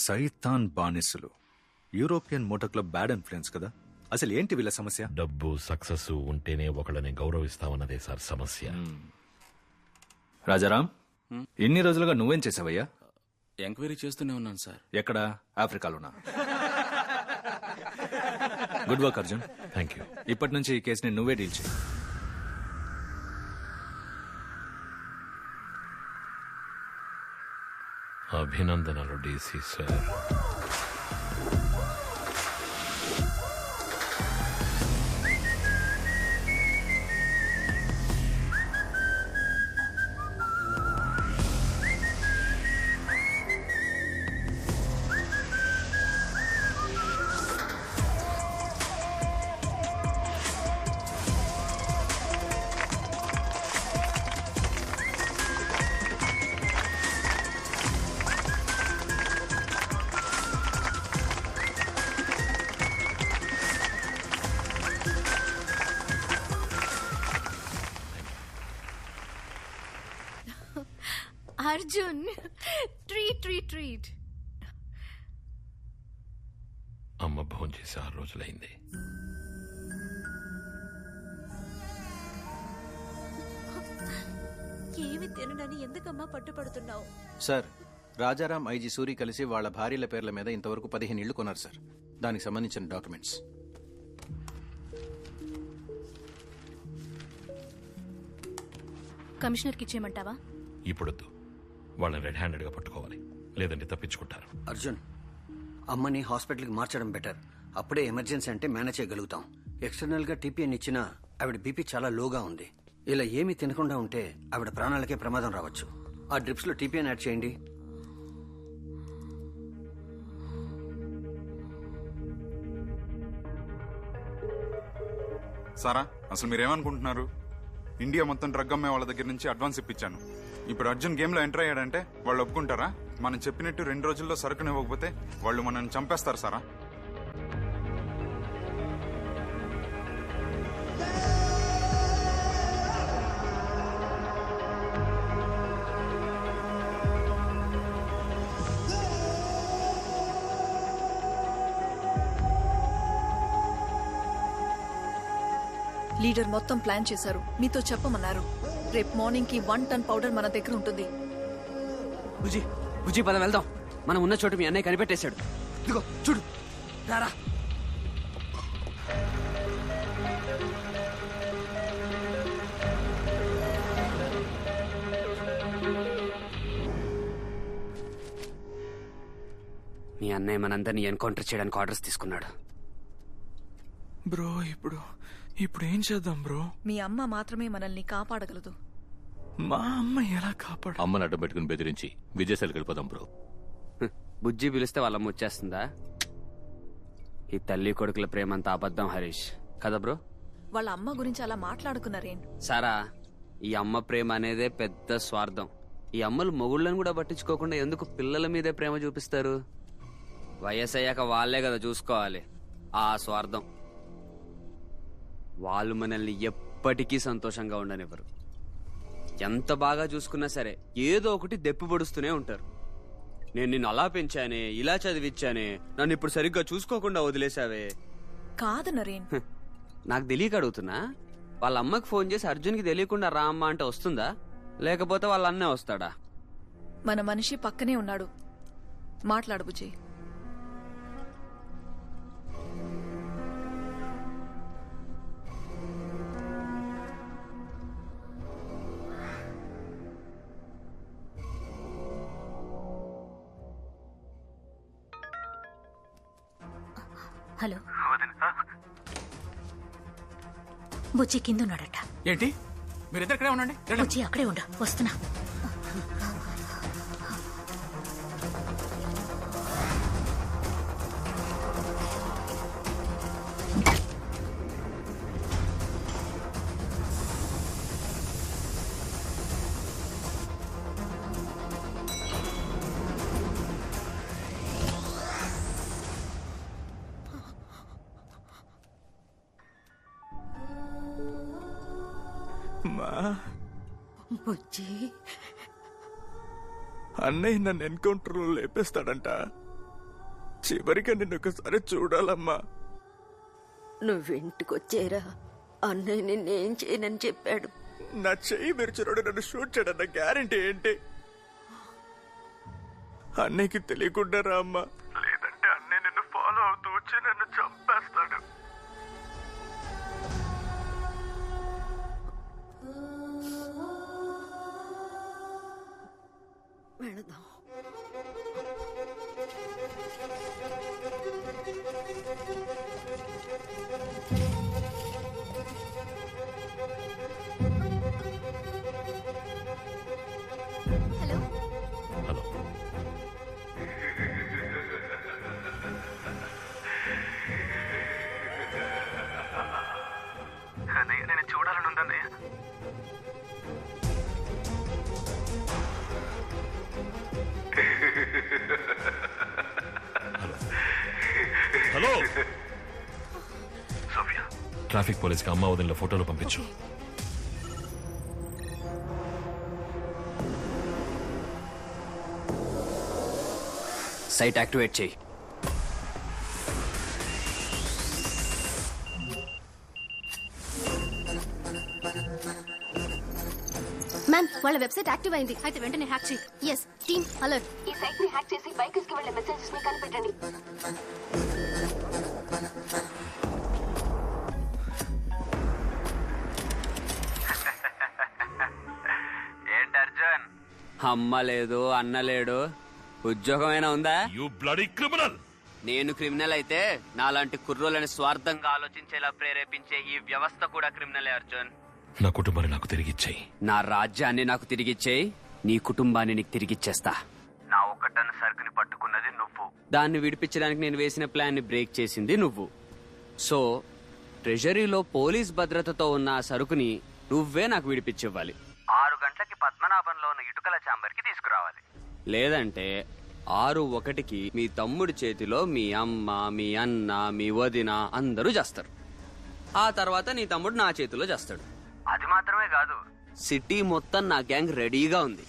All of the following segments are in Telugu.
సైతాన్ బానిసలు. European motor club bad influence కదా. అసలు ఏంటి వీళ్ళ సమస్య? డబ్బు సక్సెస్ ఉంటేనే ఒకళ్ళని గౌరవిస్తామన్నదే సార్ సమస్య. రాజారాం, ఇన్ని రోజులుగా నువ్వేం చేసావయ్యా? ఎంక్వైరీ చేస్తూనే ఉన్నాను సార్. ఎక్కడ? ఆఫ్రికాలోనా? Good work Arjun. Thank you. ఇప్పటి నుంచి ఈ కేసుని నువ్వే డీల్ చేయి. అభినందనలు DC sir. Arjun, treat treat treat. అమ్మ భోజనం చేసి 6 రోజులైంది. ఏమి తినడని ఎందుకమ్మా పట్టుపడుతున్నావు? సార్, రాజారాం, ఐజీ సూరి కలిసి వాళ్ళ భార్యల పేర్ల మీద ఇంతవరకు 15 ఇళ్లు కొన్నారు సార్. దానికి సంబంధించిన డాక్యుమెంట్స్. కమిషనర్కి ఇచ్చేయమంటావా? ఇప్పుడొద్దు, వాళ్ళని రెడ్ హ్యాండెడ్ గా పట్టుకోవాలి, లేదంటే తప్పించుకుంటారు. అర్జున్, అమ్మని హాస్పిటల్కి మార్చడం బెటర్. అప్పుడే ఎమర్జెన్సీ అంటే మేనేజ్ చేయగలుగుతాం. ఎక్స్టర్నల్ గా టీపీఎన్ ఇచ్చినా ఆవిడ బీపీ చాలా లోగా ఉంది. ఇలా ఏమీ తినకుండా ఉంటే ఆవిడ ప్రాణాలకే ప్రమాదం రావచ్చు. ఆ డ్రిప్స్ లో టీపీఎన్ యాడ్ చేయండి. సారా, అసలు మీరేమనుకుంటున్నారు? ఇండియా మొత్తం డ్రగ్ అమ్మే వాళ్ళ దగ్గర నుంచి అడ్వాన్స్ ఇప్పించాను. ఇప్పుడు అర్జున్ గేమ్ లో ఎంటర్ అయ్యాడంటే వాళ్ళు ఒప్పుకుంటారా? మనం చెప్పినట్టు 2 రోజుల్లో సరుకునివ్వకపోతే వాళ్ళు మనల్ని చంపేస్తారు సారా. లీడర్ మొత్తం ప్లాన్ చేశారు, మీతో చెప్పమన్నారు. రేపు మార్నింగ్ కి 1 టన్ పౌడర్ మన దగ్గర ఉంటుంది. బుజ్జి పదం వెళ్దాం. మనం ఉన్న చోటు మీ అన్నయ్య కనిపెట్టేశాడు. ఇదిగో చూడు, రారా. మీ అన్నయ్య మనందరినీ ఎన్కౌంటర్ చేయడానికి ఆర్డర్స్ తీసుకున్నాడు. బ్రో, ఇప్పుడు ఏం చేద్దాం బ్రో? మీ అమ్మ మాత్రమే మనల్ని కాపాడగలదు. మా అమ్మ ఎలా కాపాడు? అమ్మని అడ్డం పెట్టుకుని బెదిరించి విజయశాలకు వెళ్ళిపోదాం బ్రో. బుజ్జి పిలిస్తే వాళ్ళమ్మ వచ్చేస్తుందా? ఈ తల్లి కొడుకుల ప్రేమంతా అబద్ధం హరీష్, కదా బ్రో? వాళ్ళ అమ్మ గురించి అలా మాట్లాడుకున్నారేం? సారా, ఈ అమ్మ ప్రేమ అనేదే పెద్ద స్వార్థం. ఈ అమ్మలు మొగుళ్ళని కూడా పట్టించుకోకుండా ఎందుకు పిల్లల మీదే ప్రేమ చూపిస్తారు? వయసు అయ్యాక వాళ్లే కదా చూసుకోవాలి. ఆ స్వార్థం. వాళ్ళు మనల్ని ఎప్పటికీ సంతోషంగా ఉండనివ్వరు. ఎంత బాగా చూసుకున్నా సరే ఏదో ఒకటి దెప్పి పొడుస్తూనే ఉంటారు. నేను నిన్ను అలా పెంచానే, ఇలా చదివిచ్చానే, నన్ను ఇప్పుడు సరిగ్గా చూసుకోకుండా వదిలేసావే. కాదు నరేన్, నాకు తెలియక అడుగుతున్నా. వాళ్ళ అమ్మకి ఫోన్ చేసి అర్జున్కి తెలియకుండా రా అమ్మ అంటే వస్తుందా? లేకపోతే వాళ్ళ అన్నే వస్తాడా? మన మనిషి పక్కనే ఉన్నాడు, మాట్లాడు బుజ్జి. హలో, బుజ్జి కింద ఉన్నాడట. ఏంటి? మీరిద్దరు ఇక్కడే ఉండండి. బుజ్జి అక్కడే ఉండు, వస్తున్నా. బుజ్జి, అన్నయ్య నన్ను ఎన్కౌంటర్లో లేపేస్తాడంట. చివరిగా నిన్ను ఒకసారి చూడాలమ్మా. నువ్వింటికొచ్చేరా అన్నయ్య నిన్నేం చేయనని చెప్పాడు. నా చెయ్యి విరిచినోడు నన్ను షూట్ చేయడన్న గ్యారంటీ ఏంటి? అన్నయ్యకి తెలియకుండా రా అమ్మా, లేదంటే అన్నయ్య నిన్ను ఫాలో అవుతూ వచ్చి నన్ను చంపేస్తాడు. వెళదాం. Hello hello. నేను చూడాలని ఉందన్నయ్య. హలో సోఫియా, ట్రాఫిక్ పోలీస్కి అమ్మ వదిలిన ఫోటోలు పంపించు. సైట్ యాక్టివేట్ చేయి. మ్యామ్ వాళ్ళ వెబ్సైట్ యాక్టివ్ అయింది. అయితే వెంటనే హ్యాక్ చేయి. Yes team alert. ఈ సైట్ ని హ్యాక్ చేసి బైకర్స్ కి వెళ్ళే మెసేజెస్ ని కనిపెట్టండి. ఏంటి అర్జున్, అమ్మ లేదు అన్న లేడు, ఉద్యోగమైనా ఉందా? You bloody criminal. నేను క్రిమినల్ అయితే నాలాంటి కుర్రోలని స్వార్థంగా ఆలోచించేలా ప్రేరేపించే ఈ వ్యవస్థ కూడా క్రిమినలే అర్జున్. నా కుటుంబాన్ని నాకు తిరిగిచ్చేయి. నా రాజ్యాన్ని నాకు తిరిగిచ్చేయి, నీ కుటుంబాన్ని నీకు తిరిగిచ్చేస్తా. నా ఒక్కటన్న సరుకుని పట్టుకున్నది నువ్వు, దాన్ని విడిపించడానికి నేను వేసిన ప్లాన్ ని బ్రేక్ చేసింది నువ్వు. సో ట్రెజరీలో పోలీస్ భద్రతతో ఉన్న ఆ సరుకుని నువ్వే నాకు విడిపించివ్వాలి. 6 గంటలకి పద్మనాభంలో ఉన్న ఇటుకల చాంబర్ కి తీసుకురావాలి. లేదంటే 6:01కి మీ తమ్ముడి చేతిలో మీ అమ్మ, మీ అన్న, మీ వదిన అందరూ చేస్తారు. ఆ తర్వాత నీ తమ్ముడు నా చేతిలో చేస్తాడు. అది మాత్రమే కాదు, సిటీ మొత్తం నా గ్యాంగ్ రెడీగా ఉంది.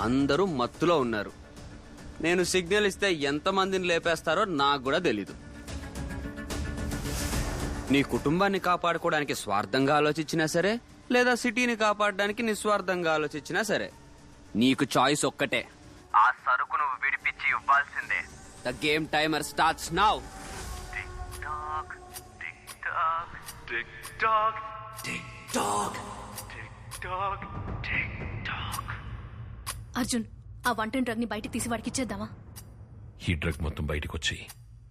అందరూ మత్తులో ఉన్నారు. నేను సిగ్నల్ ఇస్తే ఎంతమందిని లేపేస్తారో నాకు కూడా తెలీదు. నీ కుటుంబాన్ని కాపాడుకోవడానికి స్వార్థంగా ఆలోచించినా సరే, లేదా సిటీని కాపాడడానికి నిస్వార్థంగా ఆలోచించినా సరే, నీకు చాయిస్ ఒక్కటే. ఆ సరుకు నువ్వు విడిపించి ఇవ్వాల్సిందే. The game timer starts now. Arjun, ఆ వంటన్ డ్రగ్ ని బయటికి తీసి వాడికి ఇచ్చేద్దామా? ఈ డ్రగ్ మొత్తం బయటకు వచ్చి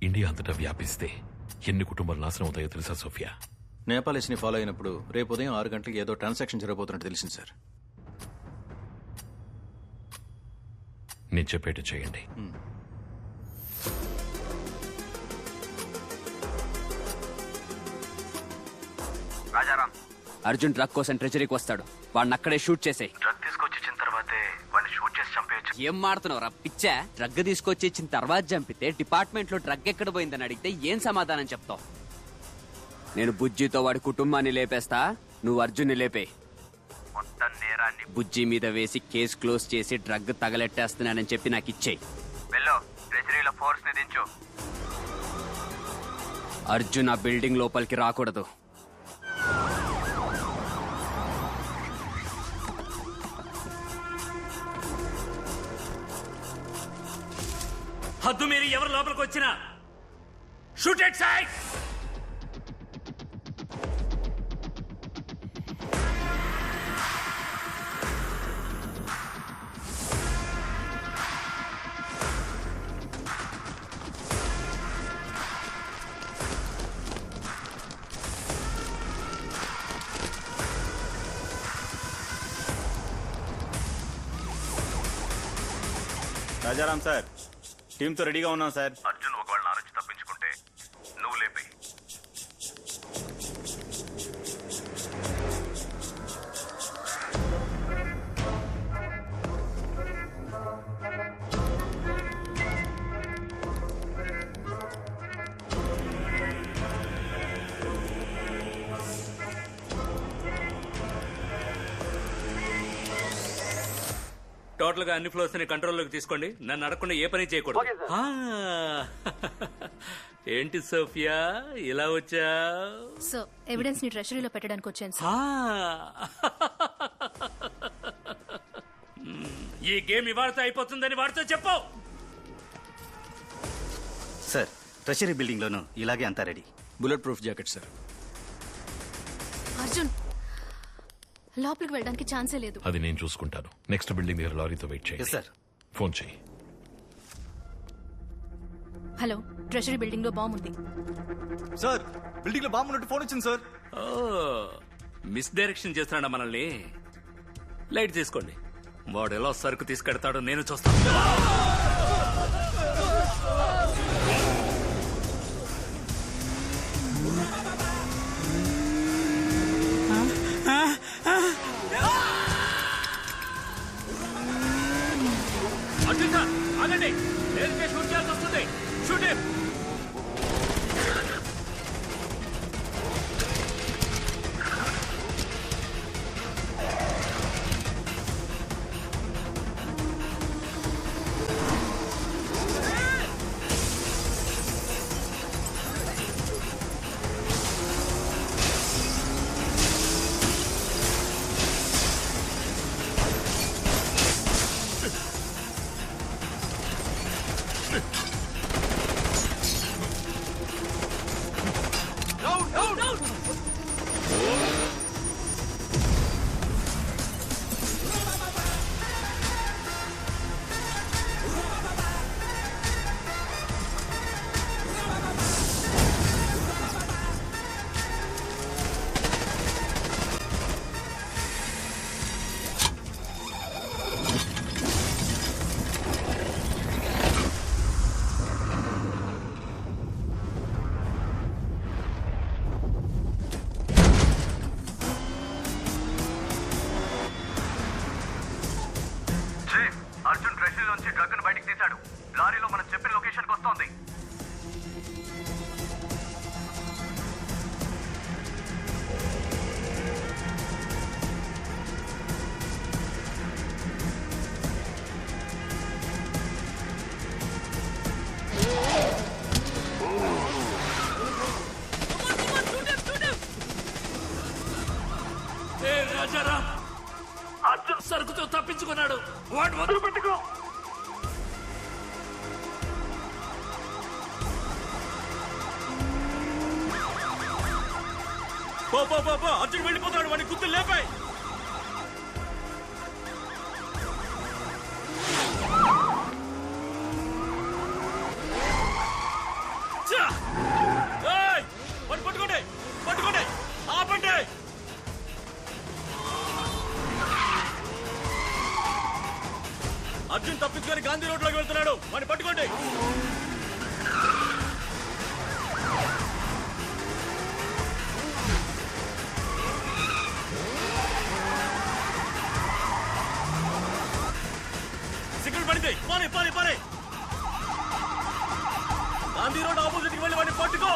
ఇండియా అంతటా వ్యాపిస్తే ఎన్ని కుటుంబాలు నాశనం అవుతాయో తెలుసా సోఫియా? నేపాలీస్ ని ఫాలో అయినప్పుడు రేపు ఉదయం 6 గంటలకు ఏదో ట్రాన్సాక్షన్ జరగబోతున్నట్టు తెలిసింది సార్. నేను చెప్పేట్టు చేయండి. రాజారాం, అర్జున్ డ్రగ్ కోసం ట్రెజరీకి వస్తాడు. వాడిని అక్కడే షూట్ చేసేయ్. డ్రగ్ తీసుకొచ్చి ఇచ్చిన తర్వాతే వాడిని షూట్ చేసి చంపేయచ్చు. ఏం మాడుతున్నావురా పిచ్చా? డ్రగ్ తీసుకొచ్చి ఇచ్చిన తర్వాత చంపితే డిపార్ట్మెంట్ లో డ్రగ్ ఎక్కడ పోయిందని అడిగితే ఏం సమాధానం చెప్తావు? నేను బుజ్జితో వాడి కుటుంబాన్ని లేపేస్తా, నువ్వు అర్జున్ని లేపే. మొత్తం నేరాన్ని బుజ్జి మీద వేసి కేసు క్లోజ్ చేసి డ్రగ్ తగలెట్టేస్తున్నానని చెప్పి నాకు ఇచ్చేయి. వెళ్ళు, ట్రెజరీలో ఫోర్స్ ని దించు. అర్జున్ ఆ బిల్డింగ్ లోపలికి రాకూడదు. హద్దు మీరు ఎవరు లోపలికి వచ్చినా shoot at side. Rajaram sir, టీంతో రెడీగా ఉన్నాం సార్. అర్జున్ ఒకవేళ నా నుంచి తప్పించుకుంటే నువ్వు లేపే. టోటల్ గా అన్ని ఫ్లోర్స్ ని కంట్రోల్లోకి తీసుకోండి. నన్ను అడగకుండా ఏ పని చేయకూడదు. ఆ, ఏంటి సోఫియా ఇలా వచ్చా? సో ఎవిడెన్స్ ని ట్రెషరీలో పెట్టడానికి వచ్చాను సార్. ఈ గేమ్ ఇవాళతో అయిపోతుందని వాడితో చెప్పు. సార్ ట్రెషరీ బిల్డింగ్ లోను ఇలాగే అంతా ready. Bullet proof jacket sir. Arjun లోపలికి వెళ్ళడానికి ఛాన్సే లేదు. అది నేను చూసుకుంటాను. నెక్స్ట్ బిల్డింగ్ దగ్గర లారీతో వెయిట్ చేయి. సార్ ఫోన్ చేయి. హలో, ట్రెషరీ బిల్డింగ్ లో బాంబు ఉంది. సార్ బిల్డింగ్ లో బాంబు ఉన్నట్టు ఫోన్ వచ్చింది సార్. ఓ, మిస్ డైరెక్షన్ చేస్తున్నాడా మనల్ని? లైట్ తీసుకోండి. వాడు ఎలా సరుకు తీసుకెడతాడో నేను చూస్తాను. అర్జున్ సార్ ఆగండి, నేరుగా షూట్ చేయాల్సి వస్తుంది. Shoot him. అర్జున్ ట్రెషరీలోంచి డ్రగ్ ను బయటికి తీశాడు. లారీలో మనం చెప్పిన లొకేషన్ కి వస్తోంది. రాజారాం, అర్జున్ సరుకుతో తప్పించుకున్నాడు. వాడు వదిలి పెట్టుకో. అర్జున్ వెళ్ళిపోతాడు. వాడి గుర్తులు లేపాయి. వాడు పట్టుకోండి, పట్టుకోండి, ఆపండి. అర్జున్ తప్పించుకొని గాంధీ రోడ్ లోకి వెళ్తున్నాడు. వాడిని పట్టుకోండి. సిగ్నల్ పడింది. పారే పారే పారే. గాంధీ రోడ్ ఆపోజిట్ కి వెళ్ళి వాడిని పట్టుకో.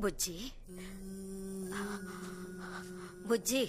బుజ్జి బుజ్జి